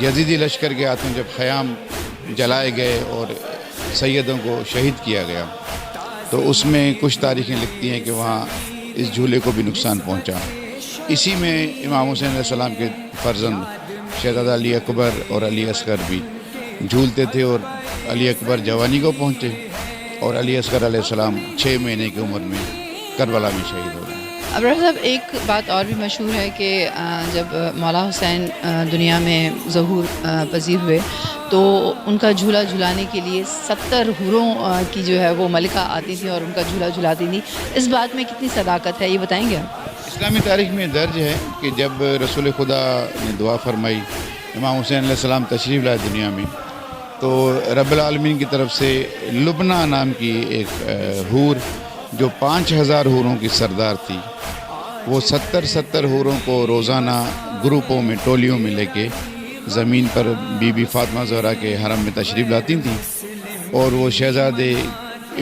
یزیدی لشکر کے ہاتھوں جب خیام جلائے گئے اور سیدوں کو شہید کیا گیا تو اس میں کچھ تاریخیں لکھتی ہیں کہ وہاں اس جھولے کو بھی نقصان پہنچا. اسی میں امام حسین علیہ السلام کے فرزند شہزادہ علی اکبر اور علی اصغر بھی جھولتے تھے اور علی اکبر جوانی کو پہنچے اور علی اصغر علیہ السلام 6 مہینے کی عمر میں کربلا میں شہید ہو گئے. ابرار صاحب ایک بات اور بھی مشہور ہے کہ جب مولا حسین دنیا میں ظہور پذیر ہوئے تو ان کا جھولا جھلانے کے لیے 70 حوروں کی جو ہے وہ ملکہ آتی تھی اور ان کا جھولا جھلاتی تھی. اس بات میں کتنی صداقت ہے یہ بتائیں گے آپ؟ اسلامی تاریخ میں درج ہے کہ جب رسول خدا نے دعا فرمائی امام حسین علیہ السلام تشریف لائے دنیا میں تو رب العالمین کی طرف سے لبنہ نام کی ایک حور جو 5000 حوروں کی سردار تھی وہ 70 حوروں کو روزانہ گروپوں میں ٹولیوں میں لے کے زمین پر بی بی فاطمہ زہرا کے حرم میں تشریف لاتی تھیں اور وہ شہزادے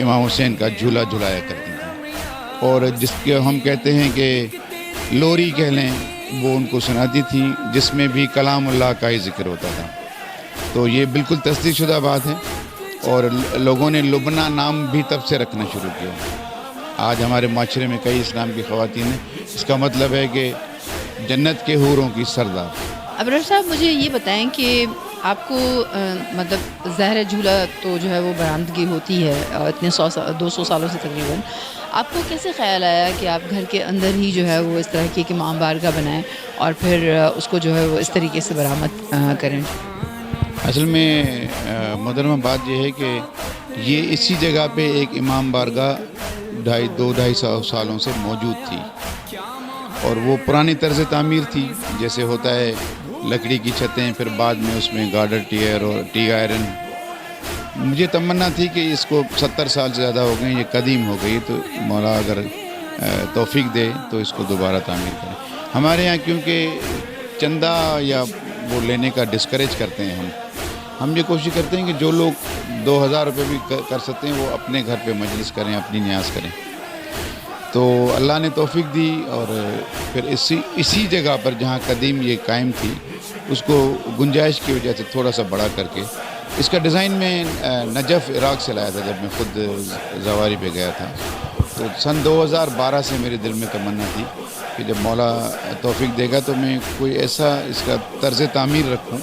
امام حسین کا جھولا جھلایا کرتی تھیں اور جس کے ہم کہتے ہیں کہ لوری کہہ لیں وہ ان کو سناتی تھی جس میں بھی کلام اللہ کا ہی ذکر ہوتا تھا. تو یہ بالکل تصدیق شدہ بات ہے اور لوگوں نے لبنہ نام بھی تب سے رکھنا شروع کیا. آج ہمارے معاشرے میں کئی اسلام کی خواتین ہیں. اس کا مطلب ہے کہ جنت کے حوروں کی سردار. ابرار صاحب مجھے یہ بتائیں کہ آپ کو مطلب زہر جھولا تو جو ہے وہ برآمدگی ہوتی ہے اتنے 200 سالوں سے تقریباً. آپ کو کیسے خیال آیا کہ آپ گھر کے اندر ہی جو ہے وہ اس طرح کی ایک امام بارگاہ بنائیں اور پھر اس کو جو ہے وہ اس طریقے سے برآمد کریں؟ اصل میں محترمہ بات یہ ہے کہ یہ اسی جگہ پہ ایک امام بارگاہ 2-2.5 سالوں سے موجود تھی اور وہ پرانی طرز تعمیر تھی جیسے ہوتا ہے لکڑی کی چھتیں پھر بعد میں اس میں گارڈر ٹیئر اور ٹی آئرن. مجھے تمنا تھی کہ اس کو 70 سال سے زیادہ ہو گئے یہ قدیم ہو گئی تو مولا اگر توفیق دے تو اس کو دوبارہ تعمیر کریں. ہمارے یہاں کیونکہ چندہ یا وہ لینے کا ڈسکریج کرتے ہیں ہم یہ کوشش کرتے ہیں کہ جو لوگ 2000 روپے بھی کر سکتے ہیں وہ اپنے گھر پہ مجلس کریں اپنی نیاز کریں. تو اللہ نے توفیق دی اور پھر اسی جگہ پر جہاں قدیم یہ قائم تھی اس کو گنجائش کی وجہ سے تھوڑا سا بڑا کر کے اس کا ڈیزائن میں نجف عراق سے لایا تھا جب میں خود زواری پہ گیا تھا. تو سن 2012 سے میرے دل میں تمنا تھی کہ جب مولا توفیق دے گا تو میں کوئی ایسا اس کا طرز تعمیر رکھوں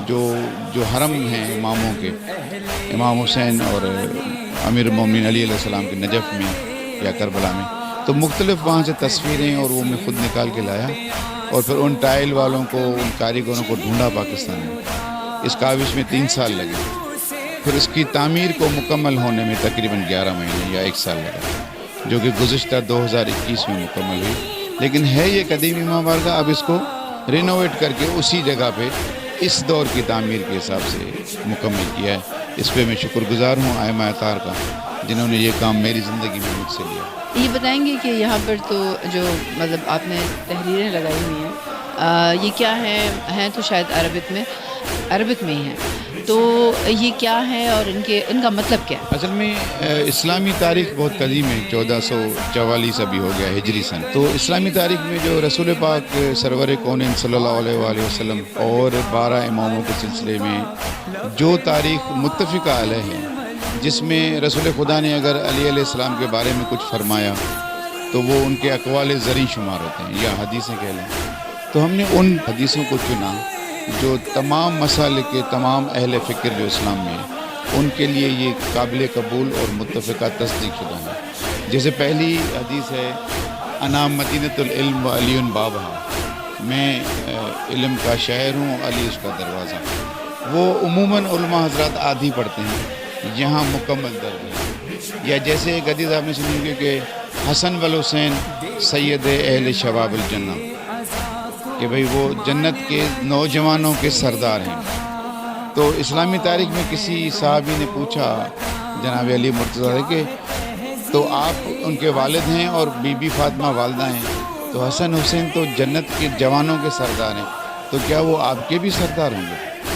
جو حرم ہیں اماموں کے امام حسین اور امیر المومنین علی علیہ السلام کے نجف میں یا کربلا میں. تو مختلف وہاں سے تصویریں اور وہ میں خود نکال کے لایا اور پھر ان ٹائل والوں کو ان کاریگروں کو ڈھونڈا پاکستان میں. اس کاوش میں 3 سال لگے. پھر اس کی تعمیر کو مکمل ہونے میں تقریباً 11 مہینے یا 1 سال لگا جو کہ گزشتہ 2021 میں مکمل ہوئی. لیکن ہے یہ قدیم امام بارگاہ اب اس کو رینوویٹ کر کے اسی جگہ پہ اس دور کی تعمیر کے حساب سے مکمل کیا ہے. اس پہ میں شکر گزار ہوں ائمہ اطہار کا جنہوں نے یہ کام میری زندگی میں مجھ سے لیا. یہ بتائیں گے کہ یہاں پر تو جو مطلب آپ نے تحریریں لگائی ہوئی ہیں یہ کیا ہیں تو شاید عربک میں ہی ہیں. تو یہ کیا ہے اور ان کا مطلب کیا ہے؟ اصل میں اسلامی تاریخ بہت قدیم ہے. 1444 ابھی ہو گیا ہجری سن. تو اسلامی تاریخ میں جو رسول پاک سرور کونین صلی اللہ علیہ وآلہ وسلم اور 12 اماموں کے سلسلے میں جو تاریخ متفقہ علیہ ہے جس میں رسول خدا نے اگر علی علیہ السلام کے بارے میں کچھ فرمایا تو وہ ان کے اقوال زرعی شمار ہوتے ہیں یا حدیثیں کہہ لیں. تو ہم نے ان حدیثوں کو چنا جو تمام مسائل کے تمام اہل فکر جو اسلام میں ہیں ان کے لیے یہ قابل قبول اور متفقہ تصدیق شدہ ہیں. جیسے پہلی حدیث ہے انا مدینۃ العلم و علی بابہ، میں علم کا شہر ہوں علی اس کا دروازہ. وہ عموماً علماء حضرات آدھی پڑھتے ہیں یہاں مکمل درج ہے. یا جیسے ایک حدیث آپ نے سنی ہوگی کہ حسن والحسین سید اہل شباب الجنہ کہ بھئی وہ جنت کے نوجوانوں کے سردار ہیں. تو اسلامی تاریخ میں کسی صحابی نے پوچھا جناب علی مرتضیٰ کہ تو آپ ان کے والد ہیں اور بی بی فاطمہ والدہ ہیں تو حسن حسین تو جنت کے جوانوں کے سردار ہیں تو کیا وہ آپ کے بھی سردار ہوں گے؟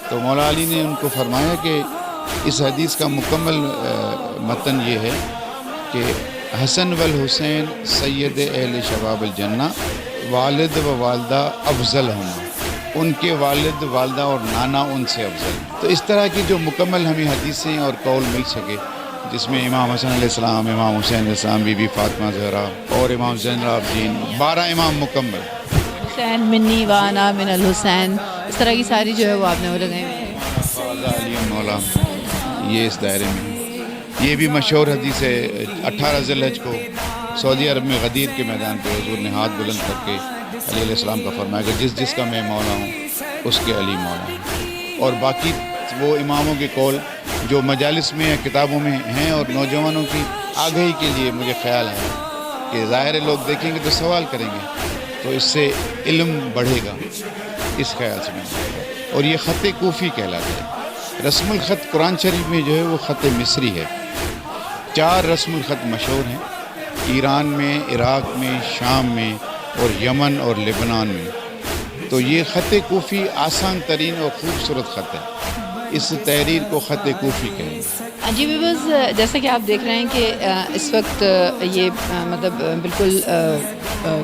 تو مولا علی نے ان کو فرمایا کہ اس حدیث کا مکمل متن یہ ہے کہ حسن والحسین سید اہل شباب الجنہ والد و والدہ افضل ہوں. ان کے والد والدہ اور نانا ان سے افضل ہیں. تو اس طرح کی جو مکمل ہمیں حدیثیں اور قول مل سکے جس میں امام حسن علیہ السلام، امام حسین علیہ السلام، بی بی فاطمہ زہرا اور امام زین العابدین، 12 امام مکمل. حسین منی وانا من الحسین، اس طرح کی ساری جو ہے وہ آپ نے وہ لگائی ہوئی ہیں. خواجہ علی مولا یہ اس دائرے میں. یہ بھی مشہور حدیث ہے. 18 ذی الحج کو سعودی عرب میں غدیر کے میدان پہ حضور نے ہاتھ بلند کر کے علی علیہ السلام کا فرمایا کہ جس جس کا میں مولا ہوں اس کے علی مولا ہوں. اور باقی وہ اماموں کے قول جو مجالس میں یا کتابوں میں ہیں اور نوجوانوں کی آگہی کے لیے مجھے خیال ہے کہ ظاہر لوگ دیکھیں گے تو سوال کریں گے، تو اس سے علم بڑھے گا، اس خیال سے میں. اور یہ خط کوفی کہلاتا ہے. رسم الخط قرآن شریف میں جو ہے وہ خط مصری ہے. 4 رسم الخط مشہور ہیں ایران میں، عراق میں، شام میں اور یمن اور لبنان میں. تو یہ خط کوفی آسان ترین اور خوبصورت خط ہے. اس تحریر کو خط کوفی کہیں گے. جی بس جیسا کہ آپ دیکھ رہے ہیں کہ اس وقت یہ مطلب بالکل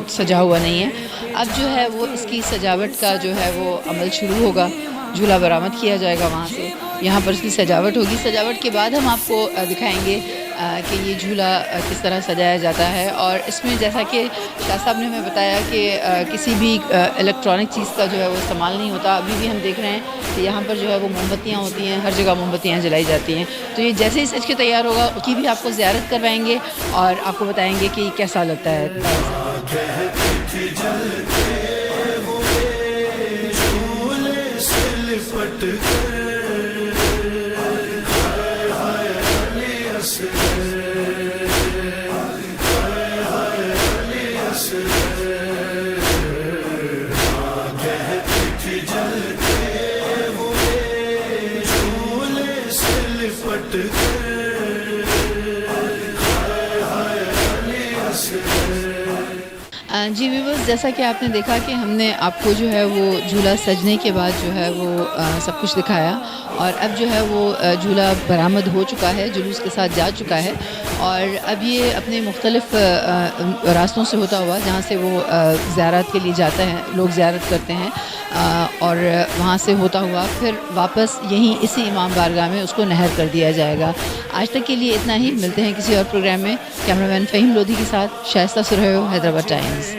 سجا ہوا نہیں ہے. اب جو ہے وہ اس کی سجاوٹ کا جو ہے وہ عمل شروع ہوگا. جھولا برآمد کیا جائے گا وہاں سے، یہاں پر اس کی سجاوٹ ہوگی. سجاوٹ کے بعد ہم آپ کو دکھائیں گے کہ یہ جھولا کس طرح سجایا جاتا ہے. اور اس میں جیسا کہ شاہ صاحب نے ہمیں بتایا کہ کسی بھی الیکٹرانک چیز کا جو ہے وہ استعمال نہیں ہوتا. ابھی بھی ہم دیکھ رہے ہیں کہ یہاں پر جو ہے وہ موم بتیاں ہوتی ہیں، ہر جگہ موم بتیاں جلائی جاتی ہیں. تو یہ جیسے ہی سج کے تیار ہوگا اس کی بھی آپ کو زیارت کروائیں گے اور آپ کو بتائیں گے کہ کیسا لگتا ہے. جی ویورز، جیسا کہ آپ نے دیکھا کہ ہم نے آپ کو جو ہے وہ جھولا سجنے کے بعد جو ہے وہ سب کچھ دکھایا. اور اب جو ہے وہ جھولا برآمد ہو چکا ہے، جلوس کے ساتھ جا چکا ہے. اور اب یہ اپنے مختلف راستوں سے ہوتا ہوا جہاں سے وہ زیارت کے لیے جاتا ہے، لوگ زیارت کرتے ہیں، اور وہاں سے ہوتا ہوا پھر واپس یہیں اسی امام بارگاہ میں اس کو نہر کر دیا جائے گا. آج تک کے لیے اتنا ہی. ملتے ہیں کسی اور پروگرام میں. کیمرہ مین فہیم لودھی کے ساتھ شائستہ سرہیو، حیدرآباد ٹائمز.